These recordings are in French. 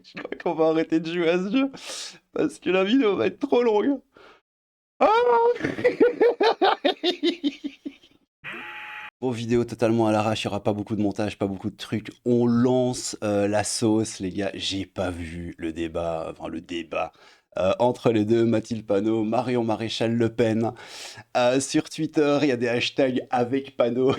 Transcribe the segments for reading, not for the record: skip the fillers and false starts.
Je crois qu'on va arrêter de jouer à ce jeu parce que la vidéo va être trop longue. Ah Bon, vidéo totalement à l'arrache, il n'y aura pas beaucoup de montage, pas beaucoup de trucs. On lance la sauce, les gars. J'ai pas vu le débat, entre les deux, Mathilde Panot, Marion Maréchal Le Pen. Sur Twitter, il y a des hashtags avec Panot.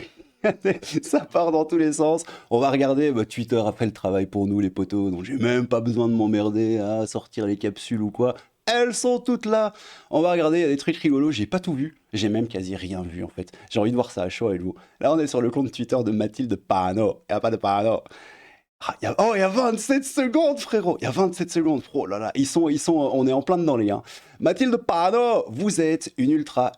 Ça part dans tous les sens. On va regarder Twitter après le travail pour nous, les potos. Donc j'ai même pas besoin de m'emmerder à sortir les capsules ou quoi. Elles sont toutes là. On va regarder, il y a des trucs rigolos. J'ai pas tout vu. J'ai même quasi rien vu en fait. J'ai envie de voir ça à chaud avec vous. Là, on est sur le compte Twitter de Mathilde Panot. Il n'y a pas de Panot. Il y a 27 secondes, frérot. Il y a 27 secondes. Oh là là, on est en plein dedans, les gars. Mathilde Panot, vous êtes une ultra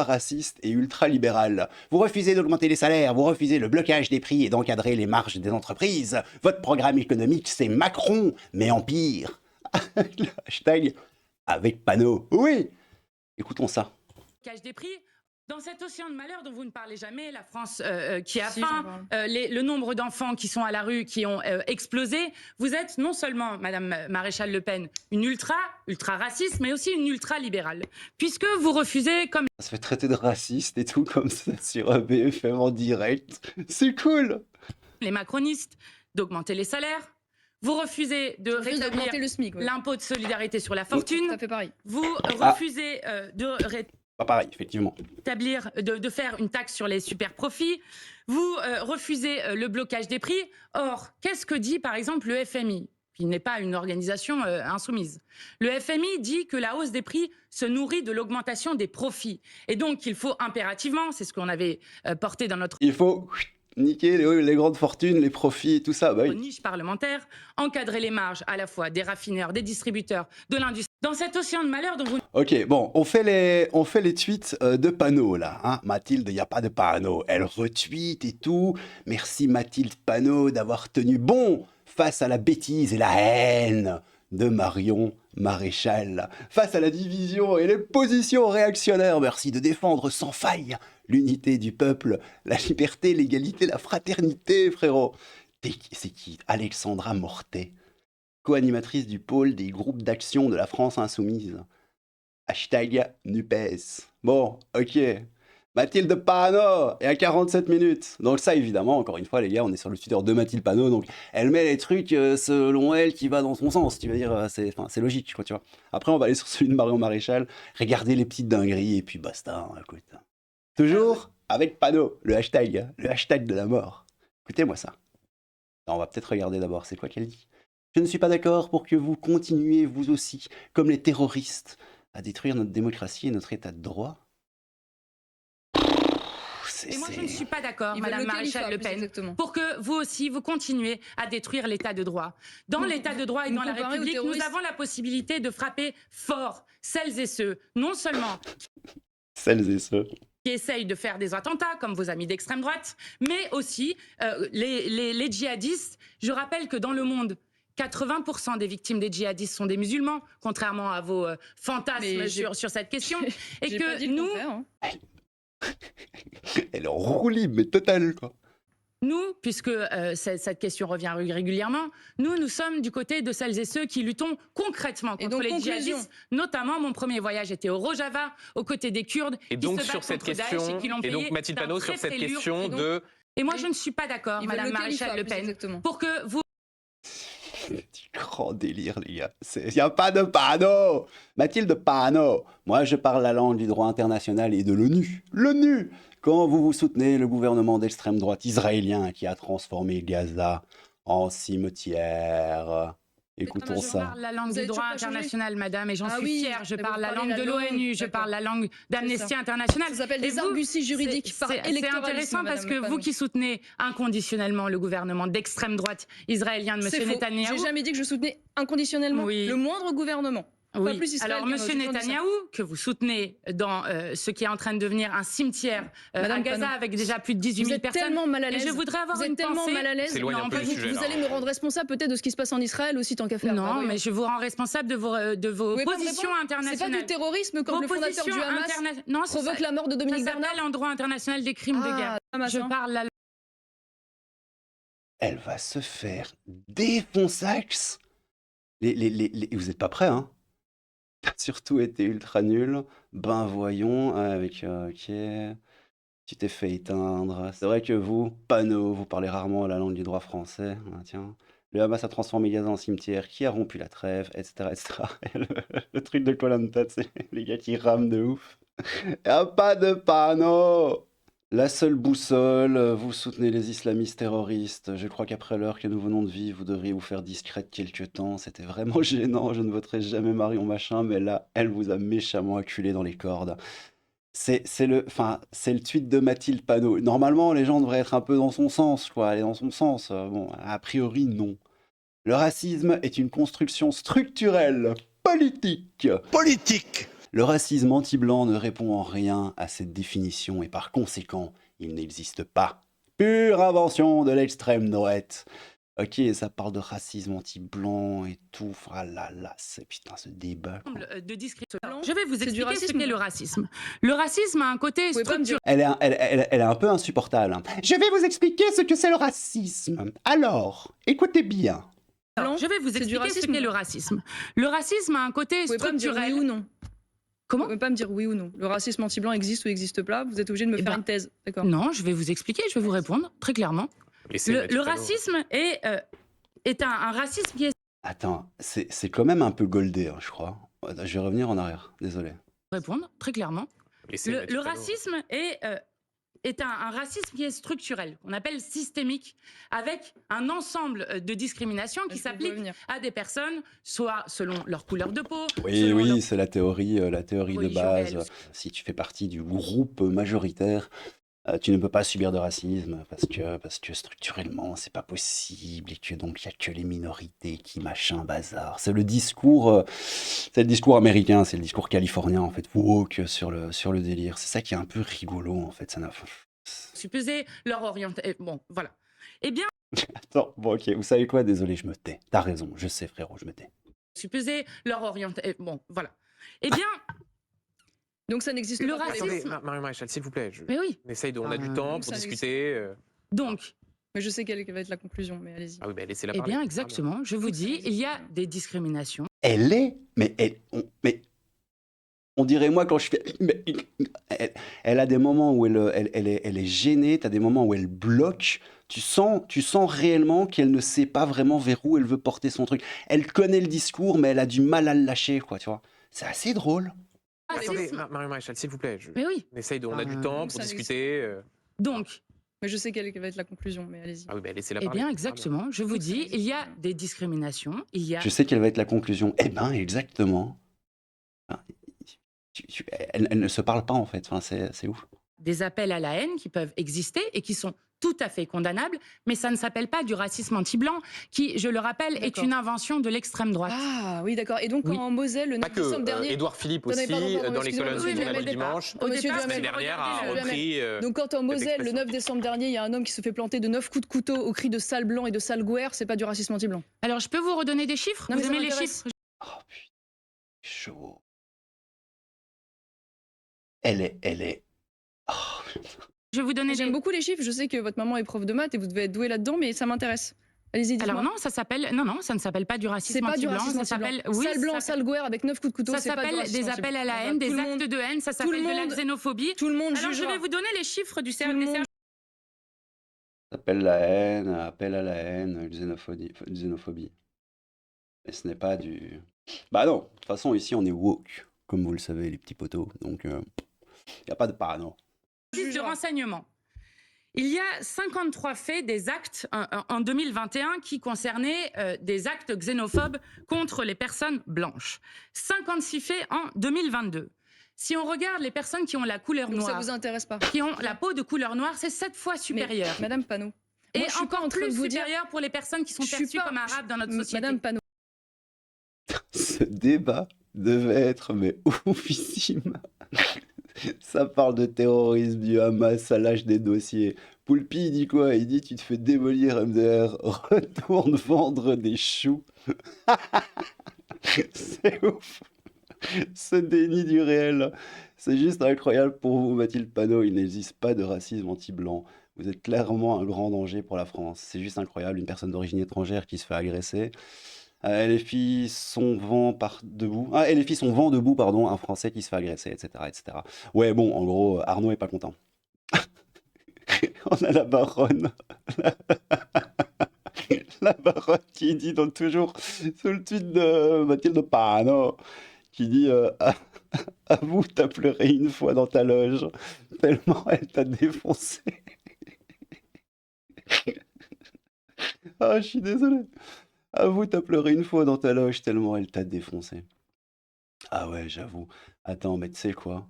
raciste et ultra libérale. Vous refusez d'augmenter les salaires, vous refusez le blocage des prix et d'encadrer les marges des entreprises. Votre programme économique, c'est Macron, mais en pire. Le hashtag avec Panot. Oui, écoutons ça. Blocage des prix. Dans cet océan de malheur dont vous ne parlez jamais, la France qui a Si, faim, le nombre d'enfants qui sont à la rue, qui ont explosé, vous êtes non seulement, Madame Maréchal Le Pen, une ultra raciste, mais aussi une ultra libérale. Puisque vous refusez, comme Ça se fait traiter de raciste et tout comme ça sur BFM en direct. C'est cool. les macronistes, d'augmenter les salaires. Vous refusez de rétablir le SMIC. l'impôt de solidarité sur la fortune. Ça fait pareil. Vous refusez de Pas pareil, effectivement. rétablir, de faire une taxe sur les super profits. Vous refusez le blocage des prix. Or, qu'est-ce que dit par exemple le FMI ? Qui n'est pas une organisation insoumise. Le FMI dit que la hausse des prix se nourrit de l'augmentation des profits. Et donc, il faut impérativement, c'est ce qu'on avait porté dans notre Il faut niquer les grandes fortunes, les profits, tout ça. Bah oui. niche parlementaire, encadrer les marges à la fois des raffineurs, des distributeurs, de l'industrie. Dans cet océan de malheur dont vous... Ok, bon, on fait les tweets de Panot, là. Hein. Mathilde, il n'y a pas de Panot. Elle retweet et tout. Merci Mathilde Panot d'avoir tenu bon face à la bêtise et la haine de Marion Maréchal. Face à la division et les positions réactionnaires. Merci de défendre sans faille l'unité du peuple, la liberté, l'égalité, la fraternité, frérot. C'est qui Alexandra Mortet, co-animatrice du pôle des groupes d'action de la France insoumise. Hashtag NUPES. Bon, ok. Mathilde Panot et à 47 minutes. Donc ça, évidemment, encore une fois, les gars, on est sur le Twitter de Mathilde Panot, donc elle met les trucs selon elle qui va dans son sens. Tu vas dire, c'est logique, quoi, tu vois. Après, on va aller sur celui de Marion Maréchal, regarder les petites dingueries et puis basta, hein, écoute. Toujours avec Panot, le hashtag de la mort. Écoutez-moi ça. Alors, on va peut-être regarder d'abord, c'est quoi qu'elle dit. Je ne suis pas d'accord pour que vous continuiez, vous aussi, comme les terroristes, à détruire notre démocratie et notre état de droit. Et moi, je ne suis pas d'accord, Madame Maréchal Le Pen, pour que vous aussi, vous continuez à détruire l'état de droit. Dans l'état de droit et dans la République, nous avons la possibilité de frapper fort celles et ceux, non seulement celles et ceux qui essayent de faire des attentats, comme vos amis d'extrême droite, mais aussi les djihadistes. Je rappelle que dans le monde, 80% des victimes des djihadistes sont des musulmans, contrairement à vos fantasmes sur cette question. Et que nous... Elle est en roue libre, mais totale, quoi. Nous, puisque cette question revient régulièrement, nous sommes du côté de celles et ceux qui luttons concrètement contre les djihadistes. Notamment, mon premier voyage était au Rojava, aux côtés des Kurdes. Et donc, sur cette question, et donc Mathilde Panot, sur cette question de... Et moi, je ne suis pas d'accord, Madame Maréchal Le Pen, pour que vous... Du grand délire, les gars. Il n'y a pas de Panot. Mathilde Panot. Moi, je parle la langue du droit international et de l'ONU. L'ONU. Quand vous soutenez le gouvernement d'extrême droite israélien qui a transformé Gaza en cimetière. Écoutons ça. Je parle la langue du droit international, madame, et j'en suis fière. Je parle la langue de l'ONU, je parle la langue d'Amnesty International. Ça s'appelle des arguties juridiques par électoralisme. C'est intéressant parce que vous qui soutenez inconditionnellement le gouvernement d'extrême droite israélien de M. Netanyahou... J'ai jamais dit que je soutenais inconditionnellement le moindre gouvernement. Oui. Alors, M. Netanyahou, que vous soutenez dans ce qui est en train de devenir un cimetière à Gaza avec déjà plus de 18 000 personnes. Tellement mal à l'aise. Et je voudrais avoir une pensée... Vous êtes tellement mal à l'aise. Vous allez me rendre responsable peut-être de ce qui se passe en Israël aussi, tant qu'à faire. Non, mais je vous rends responsable de vos positions internationales. C'est pas du terrorisme quand le fondateur du Hamas provoque la mort de Dominique Bernard. Ça s'appelle en droit international des crimes de guerre. Je parle la... Elle va se faire défoncer. Vous êtes pas prêts, hein? T'as surtout été ultra nul. Ben voyons, avec ok. Tu t'es fait éteindre. C'est vrai que vous, panneau, vous parlez rarement la langue du droit français. Ah, tiens. Le Hamas a transformé Gaza en cimetière. Qui a rompu la trêve, etc., etc. Et le truc de koh c'est les gars qui rament de ouf. Y a pas de panneau. La seule boussole, vous soutenez les islamistes terroristes. Je crois qu'après l'heure que nous venons de vivre, vous devriez vous faire discrète quelque temps. C'était vraiment gênant. Je ne voterai jamais Marion Machin, mais là, elle vous a méchamment acculé dans les cordes. C'est le tweet de Mathilde Panot. Normalement, les gens devraient être un peu dans son sens, quoi, aller dans son sens. Bon, a priori, non. Le racisme est une construction structurelle, politique. Politique. Le racisme anti-blanc ne répond en rien à cette définition et par conséquent, il n'existe pas. Pure invention de l'extrême droite. Ok, ça parle de racisme anti-blanc et tout. Ah là là, putain, ce débat. De discrimination. Je vais vous expliquer ce qu'est le racisme. Le racisme a un côté structurel. Elle est un peu insupportable. Hein. Je vais vous expliquer ce que c'est le racisme. Alors, écoutez bien. Je vais vous expliquer ce qu'est le racisme. Le racisme a un côté structurel. Oui ou non? Comment? Vous ne pouvez pas me dire oui ou non. Le racisme anti-blanc existe ou n'existe pas. Vous êtes obligé de me faire une thèse. D'accord. Non, je vais vous expliquer, je vais vous répondre très clairement. Le racisme est un racisme qui est... Attends, c'est quand même un peu goldé, hein, je crois. Je vais revenir en arrière, désolé. Répondre très clairement. Le racisme est un racisme qui est structurel, qu'on appelle systémique, avec un ensemble de discriminations qui s'appliquent à des personnes, soit selon leur couleur de peau... Oui, c'est la théorie Oui, de base. Si tu fais partie du groupe majoritaire, tu ne peux pas subir de racisme parce que structurellement, c'est pas possible et que donc il n'y a que les minorités qui machin bazar. C'est le discours américain, c'est le discours californien en fait, woke sur le délire. C'est ça qui est un peu rigolo en fait. Ça n'a... Supposer leur orientation. Bon, voilà. Eh bien. Attends, bon ok, vous savez quoi? Désolé, je me tais. T'as raison, je sais frérot, je me tais. Supposer leur orientation. Bon, voilà. Eh bien. Donc ça n'existe pas. Attendez, Marion Maréchal, s'il vous plaît. Mais oui. On a du temps pour discuter. Donc. Mais je sais quelle va être la conclusion, mais allez-y. Ah oui, laissez-la parler. Eh bien, exactement. Je vous dis, il y a des discriminations. Mais on dirait moi quand je fais... Elle a des moments où elle est gênée, t'as des moments où elle bloque. Tu sens réellement qu'elle ne sait pas vraiment vers où elle veut porter son truc. Elle connaît le discours, mais elle a du mal à le lâcher, quoi, tu vois. C'est assez drôle. Attendez, Marion Maréchal, s'il vous plaît. Mais oui. On a du temps pour discuter. Donc. Mais je sais quelle va être la conclusion, mais allez-y. Ah oui, laissez-la parler. Eh bien, exactement. Je vous dis, il y a des discriminations. Je sais quelle va être la conclusion. Eh ben, exactement. Elle ne se parle pas, en fait. Enfin, c'est ouf. Des appels à la haine qui peuvent exister et qui sont tout à fait condamnables, mais ça ne s'appelle pas du racisme anti-blanc, qui, je le rappelle, est une invention de l'extrême droite. Ah oui, d'accord. Et donc, quand en Moselle, le 9 décembre dernier... Édouard Philippe aussi, dans les colonnes du Journal du Dimanche, la semaine dernière, a repris... Donc, quand en Moselle, le 9 décembre dernier, il y a un homme qui se fait planter de 9 coups de couteau au cri de sale blanc et de sale gouère, c'est pas du racisme anti-blanc? Alors, je peux vous redonner des chiffres? Vous aimez les chiffres? Oh putain, chaud. Elle est... Oh, je vais vous donner J'aime beaucoup les chiffres, je sais que votre maman est prof de maths et vous devez être douée là-dedans, mais ça m'intéresse. Allez-y, dites-moi. Alors non, ça ne s'appelle pas du racisme anti-blanc, ça s'appelle... Sale blanc, sale gouère avec 9 coups de couteau, ça s'appelle des appels à la haine, des actes de haine, ça s'appelle de la xénophobie. Tout le monde Alors je vais vous donner les chiffres du service. Ça s'appelle la haine, appel à la haine, xénophobie. Et ce n'est pas du... Bah non, de toute façon ici on est woke, comme vous le savez les petits potos, donc il n'y a pas de parano. De renseignement. Il y a 53 faits des actes en 2021 qui concernaient des actes xénophobes contre les personnes blanches. 56 faits en 2022. Si on regarde les personnes qui ont la couleur noire, ça vous intéresse pas. Qui ont la peau de couleur noire, c'est 7 fois supérieur. Mais, Madame Panot. Et moi, encore plus supérieur pour les personnes qui sont perçues comme arabes dans notre société. Madame Panot. Ce débat devait être mais oufissime. Ça parle de terrorisme, du Hamas, ça lâche des dossiers. Poulpi, il dit quoi? Il dit tu te fais démolir MDR, retourne vendre des choux. C'est ouf. Ce déni du réel. C'est juste incroyable pour vous, Mathilde Panot. Il n'existe pas de racisme anti-blanc. Vous êtes clairement un grand danger pour la France. C'est juste incroyable, une personne d'origine étrangère qui se fait agresser. Les filles sont vent par debout. Ah, et les filles sont vent debout, pardon, un Français qui se fait agresser, etc., etc. Ouais, bon, en gros, Arnaud est pas content. On a la baronne. La baronne qui dit donc toujours sous le tweet de Mathilde Panot, qui dit avoue, t'as pleuré une fois dans ta loge, tellement elle t'a défoncé. Ah, je suis désolé. Avoue, t'as pleuré une fois dans ta loge, tellement elle t'a défoncé. Ah ouais, j'avoue. Attends, mais tu sais quoi?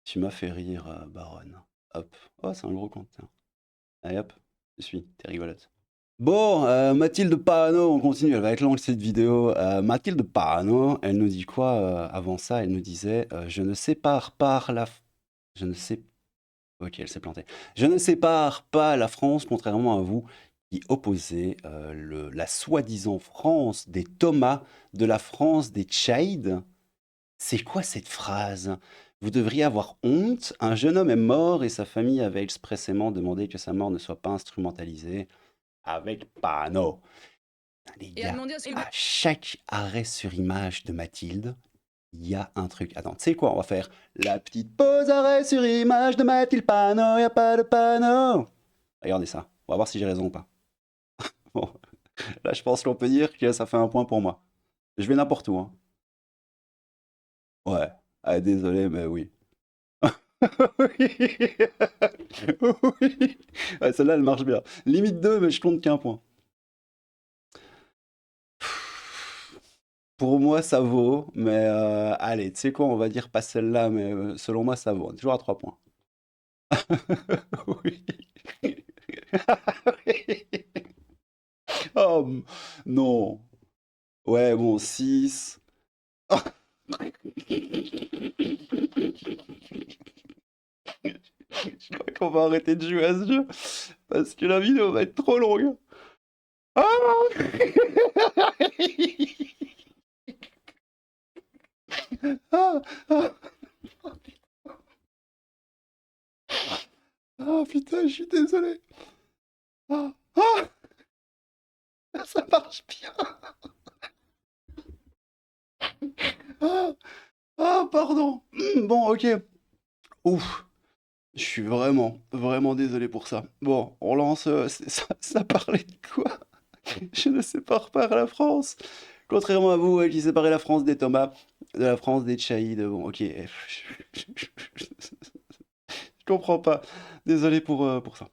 Tu m'as fait rire, baronne. Hop. Oh, c'est un gros compte, tiens. Allez hop, je suis, t'es rigolote. Bon, Mathilde Panot, on continue, elle va être longue cette vidéo. Mathilde Panot, elle nous dit quoi avant ça? Elle nous disait je ne sépare pas la. Je ne sais. Ok, elle s'est plantée. Je ne sépare pas la France, contrairement à vous, qui opposez la soi-disant France des Thomas de la France des Tchaïdes. C'est quoi cette phrase? Vous devriez avoir honte. Un jeune homme est mort et sa famille avait expressément demandé que sa mort ne soit pas instrumentalisée. Avec Panot. Les Et a gars, demandé à ce que à chaque arrêt sur image de Mathilde, il y a un truc. Attends, tu sais quoi? On va faire la petite pause arrêt sur image de Mathilde Panot, y a pas de Panot. Regardez ça. On va voir si j'ai raison ou pas. Bon, là, je pense qu'on peut dire que ça fait un point pour moi. Je vais n'importe où, hein. Ouais. Ah, désolé, mais oui. Oui. Oui. Ouais, celle-là, elle marche bien. Limite 2, mais je compte qu'un point. Pour moi, ça vaut, mais allez, tu sais quoi, on va dire pas celle-là, mais selon moi, ça vaut. On est toujours à 3 points. Oui. Oh, non. Ouais, bon, 6. Je crois qu'on va arrêter de jouer à ce jeu, parce que la vidéo va être trop longue. Ah. Ah, ah. Ah, putain, je suis désolé. Ah, ah. Ça marche bien. Ah, ah, pardon. Bon, ok. Ouf. Je suis vraiment, vraiment désolé pour ça. Bon, on lance. Ça parlait de quoi? Je ne sépare pas la France. Contrairement à vous, qui séparez la France des Thomas, de la France des Tchaïdes. Bon, ok. Je comprends pas. Désolé pour ça.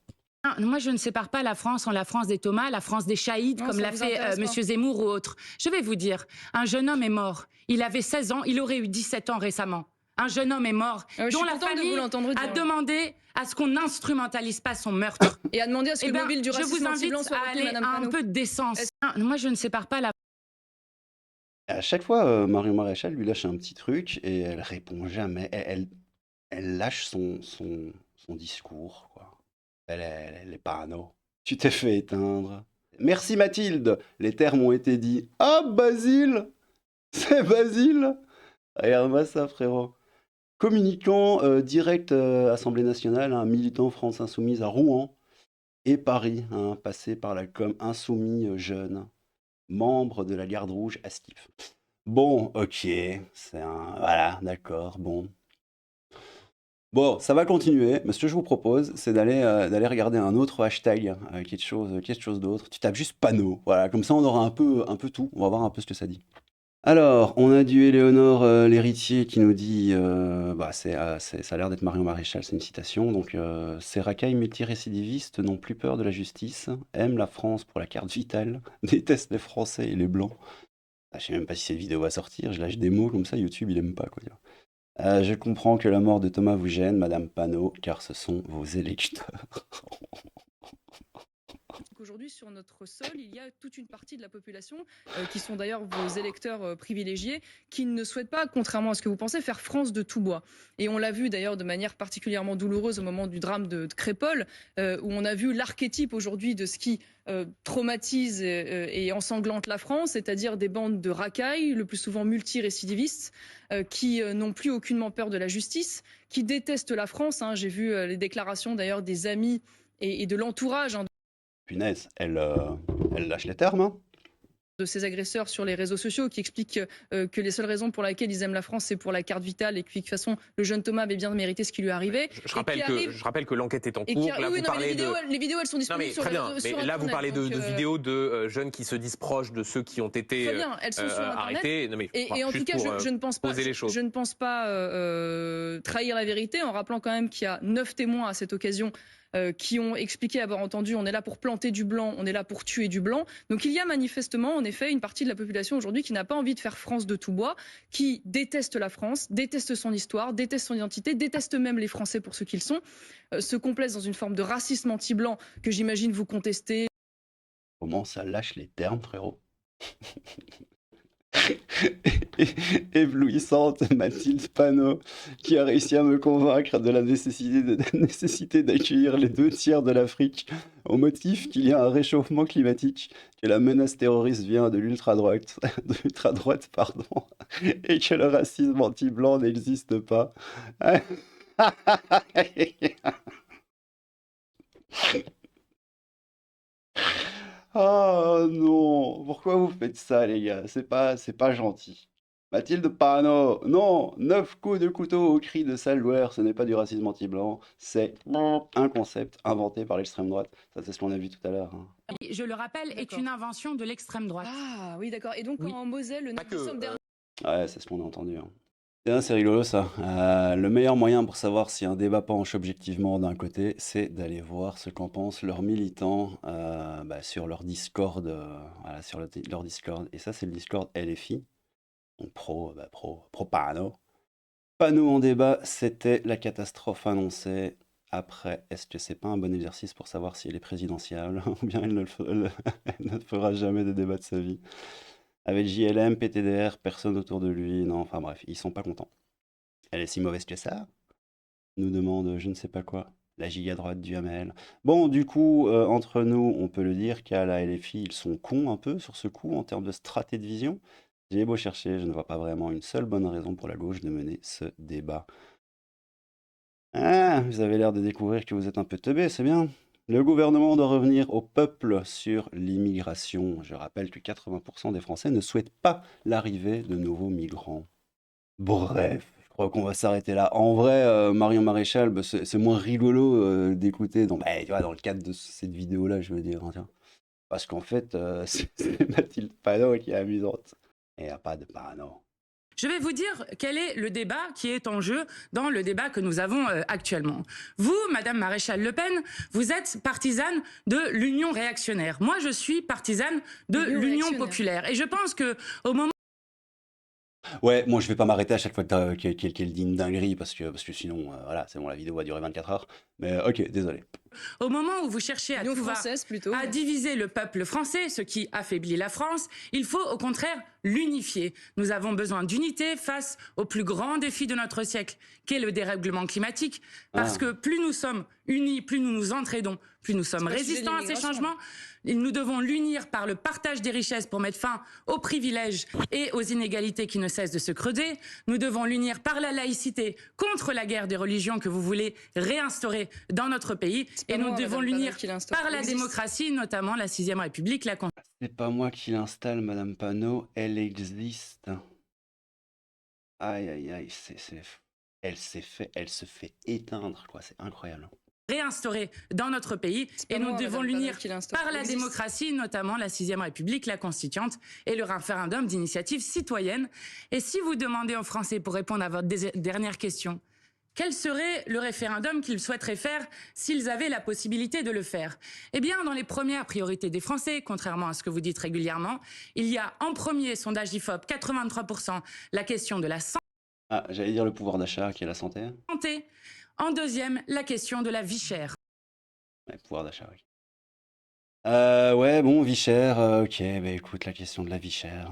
Non, moi, je ne sépare pas la France en la France des Thomas, la France des Chaïdes, Non, comme ça l'a vous fait intéresse pas. Monsieur Zemmour ou autre. Je vais vous dire, un jeune homme est mort. Il avait 16 ans, il aurait eu 17 ans récemment. Un jeune homme est mort, je dont suis la contente de famille vous l'entendre a dire. demandé à ce qu'on n'instrumentalise pas son meurtre. Et a demandé à ce que Eh le ben, mobile du je vous racisme invite anti-blanc soit à retenu, aller Madame à un Panot. peu de décence. Non, moi, je ne sépare pas la À chaque fois, Marion Maréchal lui lâche un petit truc et elle répond jamais. Elle lâche son discours, quoi. Elle est parano. Tu t'es fait éteindre. Merci Mathilde. Les termes ont été dits. Ah, Basile. C'est Basile. Regarde-moi ça, frérot. Communicant direct Assemblée nationale, un militant France Insoumise à Rouen et Paris, passé par la com Insoumis jeune, membre de la Garde Rouge à Skip. Bon, ok, c'est un... Voilà, d'accord, bon. Bon, ça va continuer, mais ce que je vous propose, c'est d'aller regarder un autre hashtag, quelque chose d'autre. Tu tapes juste panneau, voilà, comme ça on aura un peu tout, on va voir un peu ce que ça dit. Alors, on a du Éléonore l'héritier qui nous dit, ça a l'air d'être Marion Maréchal, c'est une citation, donc ces racailles multirécidivistes n'ont plus peur de la justice, aiment la France pour la carte vitale, détestent les Français et les Blancs. Ah, je sais même pas si cette vidéo va sortir, je lâche des mots comme ça, YouTube il aime pas quoi dire. Je comprends que la mort de Thomas vous gêne, Madame Panot, car ce sont vos électeurs. Aujourd'hui, sur notre sol, il y a toute une partie de la population, qui sont d'ailleurs vos électeurs privilégiés, qui ne souhaitent pas, contrairement à ce que vous pensez, faire France de tout bois. Et on l'a vu d'ailleurs de manière particulièrement douloureuse au moment du drame de Crépol, où on a vu l'archétype aujourd'hui de ce qui traumatise et ensanglante la France, c'est-à-dire des bandes de racailles, le plus souvent multirécidivistes, qui n'ont plus aucunement peur de la justice, qui détestent la France. J'ai vu les déclarations d'ailleurs des amis et de l'entourage. Punaise, elle lâche les termes, hein. de ces agresseurs sur les réseaux sociaux qui expliquent que les seules raisons pour lesquelles ils aiment la France, c'est pour la carte vitale et que de toute façon, le jeune Thomas avait bien mérité ce qui lui arrivait. Je rappelle que l'enquête est en cours. Là, oui, vous parlez les vidéos, elles sont disponibles sur Internet. Mais là, vous parlez de vidéos de jeunes qui se disent proches de ceux qui ont été elles sont sur arrêtés. Non, mais, et en tout cas, je ne pense pas, je ne pense pas trahir la vérité en rappelant quand même qu'il y a 9 témoins à cette occasion qui ont expliqué avoir entendu on est là pour planter du blanc, on est là pour tuer du blanc. Donc il y a manifestement en effet une partie de la population aujourd'hui qui n'a pas envie de faire France de tout bois, qui déteste la France, déteste son histoire, déteste son identité, déteste même les Français pour ce qu'ils sont, se complaisent dans une forme de racisme anti-blanc que j'imagine vous contestez. Comment ça lâche les termes, frérot? Éblouissante Mathilde Panot, qui a réussi à me convaincre de la nécessité d'accueillir les 2 tiers de l'Afrique au motif qu'il y a un réchauffement climatique, que la menace terroriste vient de l'ultra-droite, pardon, et que le racisme anti-blanc n'existe pas. Oh non, pourquoi vous faites ça, les gars? C'est pas gentil. Mathilde Panot, non, 9 coups de couteau au cri de sale joueur, ce n'est pas du racisme anti-blanc, c'est un concept inventé par l'extrême droite. Ça, c'est ce qu'on a vu tout à l'heure. Hein. Je le rappelle, est une invention de l'extrême droite. Ah oui, d'accord. Et donc en Moselle, le 9 décembre dernier. Ouais, c'est ce qu'on a entendu. Hein. C'est rigolo ça. Le meilleur moyen pour savoir si un débat penche objectivement d'un côté, c'est d'aller voir ce qu'en pensent leurs militants sur leur Discord. Voilà, sur leur Discord. Et ça, c'est le Discord LFI. Donc pro Panot. Panot en débat, c'était la catastrophe annoncée. Après, est-ce que c'est pas un bon exercice pour savoir si elle est présidentiable ou bien elle ne fera jamais de débat de sa vie? Avec JLM, PTDR, personne autour de lui. Non, enfin bref, ils sont pas contents. Elle est si mauvaise que ça? Nous demande je ne sais pas quoi. La giga droite du Hamel. Bon, du coup, entre nous, on peut le dire qu'à la LFI, ils sont cons un peu sur ce coup en termes de stratégie de vision. J'ai beau chercher, je ne vois pas vraiment une seule bonne raison pour la gauche de mener ce débat. Ah, vous avez l'air de découvrir que vous êtes un peu teubé, c'est bien. Le gouvernement doit revenir au peuple sur l'immigration. Je rappelle que 80% des Français ne souhaitent pas l'arrivée de nouveaux migrants. Bref, je crois qu'on va s'arrêter là. En vrai, Marion Maréchal, c'est moins rigolo d'écouter dans le cadre de cette vidéo-là, je veux dire. Hein, tiens. Parce qu'en fait, c'est Mathilde Panot qui est amusante. Et il n'y a pas de Panot. Je vais vous dire quel est le débat qui est en jeu dans le débat que nous avons actuellement. Vous, Madame Maréchal Le Pen, vous êtes partisane de l'Union réactionnaire. Moi, je suis partisane de l'Union populaire. Et je pense que au moment... Ouais, moi je vais pas m'arrêter à chaque fois qu'elle dit une dinguerie parce que sinon, voilà, c'est bon, la vidéo va durer 24 heures. Mais ok, désolé. Au moment où vous cherchez à diviser le peuple français, ce qui affaiblit la France, il faut au contraire l'unifier. Nous avons besoin d'unité face au plus grand défi de notre siècle, qu'est le dérèglement climatique. Parce que plus nous sommes unis, plus nous nous entraidons, plus nous sommes résistants à ces changements. Nous devons l'unir par le partage des richesses pour mettre fin aux privilèges et aux inégalités qui ne cessent de se creuser. Nous devons l'unir par la laïcité contre la guerre des religions que vous voulez réinstaurer dans notre pays. Et nous devons l'unir par la démocratie, notamment la 6ème République, la Constitution. C'est pas moi qui l'installe, Madame Panot, elle existe. Aïe, aïe, aïe, elle se fait éteindre, quoi, c'est incroyable. Réinstaurer dans notre pays et nous devons l'unir par la démocratie, notamment la 6ème République, la Constituante et le référendum d'initiative citoyenne. Et si vous demandez aux Français, pour répondre à votre dernière question, quel serait le référendum qu'ils souhaiteraient faire s'ils avaient la possibilité de le faire? Eh bien, dans les premières priorités des Français, contrairement à ce que vous dites régulièrement, il y a en premier, sondage IFOP, 83%, la question de la santé. Ah, j'allais dire le pouvoir d'achat qui est la santé. En deuxième, la question de la vie chère. Ouais, pouvoir d'achat, oui. Ouais, bon, vie chère, ok, bah écoute, la question de la vie chère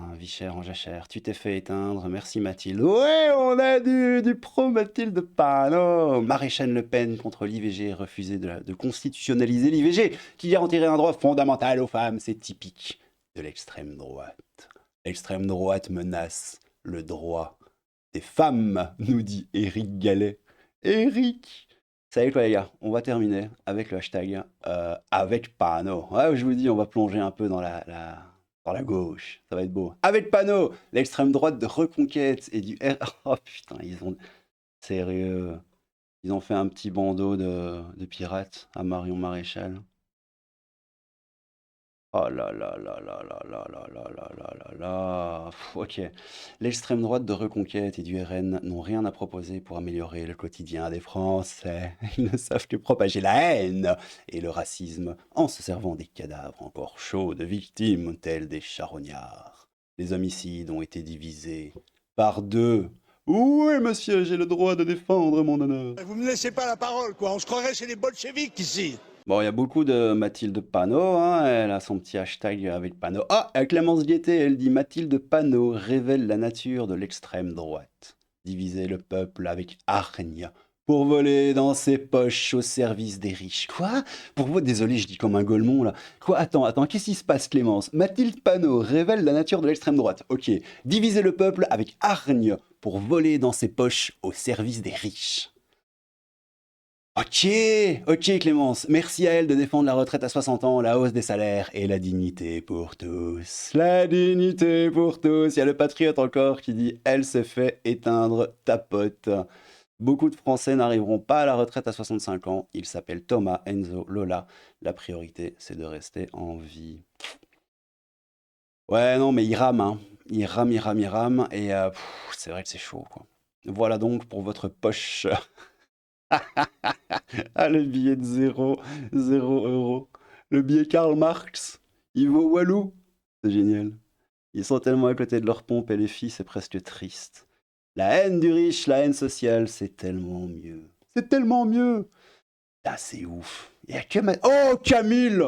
en jachère, tu t'es fait éteindre, merci Mathilde. Ouais, on a du pro Mathilde Panot. Maréchal Le Pen contre l'IVG, refusé de constitutionnaliser l'IVG, qui garantirait un droit fondamental aux femmes, c'est typique de l'extrême droite. L'extrême droite menace le droit des femmes, nous dit Éric Gallet. Eric. Salut quoi les gars, on va terminer avec le hashtag avec Panot. Ouais, je vous dis, on va plonger un peu dans la Dans la gauche, ça va être beau. Avec panneau, l'extrême droite de Reconquête et du R... Oh putain, ils ont... Sérieux. Ils ont fait un petit bandeau de pirates à Marion Maréchal. Oh là là là là là là là là là là là là. Ok. L'extrême droite de Reconquête et du RN n'ont rien à proposer pour améliorer le quotidien des Français. Ils ne savent que propager la haine et le racisme en se servant des cadavres encore chauds de victimes tels des charognards. Les homicides ont été divisés par 2. Oui, monsieur, j'ai le droit de défendre mon honneur. Vous me laissez pas la parole, quoi. On se croirait chez les bolcheviks ici. Bon, il y a beaucoup de Mathilde Panot, hein, elle a son petit hashtag avec Panot. Ah, Clémence Guettet, elle dit Mathilde Panot révèle la nature de l'extrême droite. Diviser le peuple avec hargne pour voler dans ses poches au service des riches. Quoi? Pour vous, désolé, je dis comme un golemon là. Quoi? Attends, qu'est-ce qui se passe, Clémence? Mathilde Panot révèle la nature de l'extrême droite. Ok, diviser le peuple avec hargne pour voler dans ses poches au service des riches. Ok Clémence, merci à elle de défendre la retraite à 60 ans, la hausse des salaires et la dignité pour tous. La dignité pour tous. Il y a le patriote encore qui dit « Elle s'est fait éteindre ta pote ». Beaucoup de Français n'arriveront pas à la retraite à 65 ans. Ils s'appellent Thomas, Enzo, Lola. La priorité, c'est de rester en vie. Ouais, non, mais il rame, hein. Il rame. Et c'est vrai que c'est chaud, quoi. Voilà donc pour votre poche. Ah, le billet de 0 €. Le billet Karl Marx, il vaut Walou. C'est génial. Ils sont tellement à côté de leur pompe et les filles, c'est presque triste. La haine du riche, la haine sociale, c'est tellement mieux. C'est tellement mieux. Ah, c'est ouf. Il y a que Oh, Camille,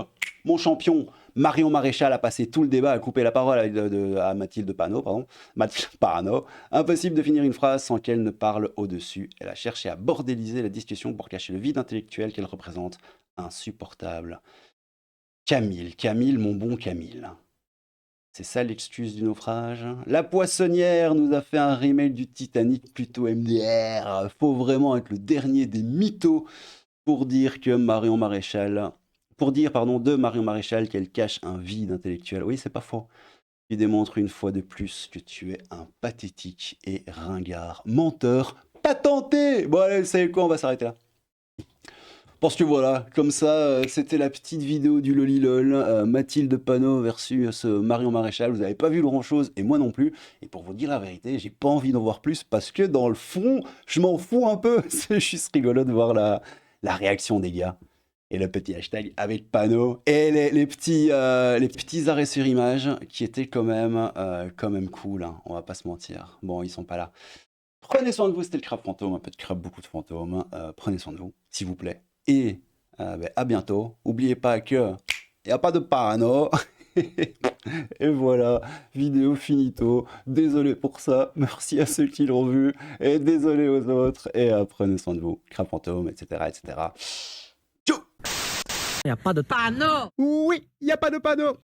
mon champion. Marion Maréchal a passé tout le débat à couper la parole à Mathilde Panot, pardon. Mathilde Panot. Impossible de finir une phrase sans qu'elle ne parle au-dessus. Elle a cherché à bordéliser la discussion pour cacher le vide intellectuel qu'elle représente. Insupportable. Camille, mon bon Camille. C'est ça l'excuse du naufrage. La Poissonnière nous a fait un remake du Titanic plutôt MDR. Faut vraiment être le dernier des mythos pour dire de Marion Maréchal qu'elle cache un vide intellectuel. Oui, c'est pas faux. Tu démontres une fois de plus que tu es un pathétique et ringard menteur patenté. Bon, allez, vous savez quoi, on va s'arrêter là. Parce que voilà, comme ça, c'était la petite vidéo du Lolilol, Mathilde Panot versus Marion Maréchal. Vous n'avez pas vu grand-chose, et moi non plus. Et pour vous dire la vérité, j'ai pas envie d'en voir plus, parce que dans le fond, je m'en fous un peu. C'est juste rigolo de voir la réaction des gars. Et le petit hashtag avec Panot. Et les petits arrêts sur image qui étaient quand même cool, hein, on va pas se mentir. Bon, ils sont pas là. Prenez soin de vous, c'était le Crabe Fantôme, un peu de crabe, beaucoup de fantômes. Prenez soin de vous, s'il vous plaît. Et à bientôt. N'oubliez pas que il n'y a pas de Panot. Et voilà, vidéo finito. Désolé pour ça. Merci à ceux qui l'ont vu. Et désolé aux autres. Et prenez soin de vous. Crabe Fantôme, etc. Il n'y a pas de panneau. Oui, il n'y a pas de panneau.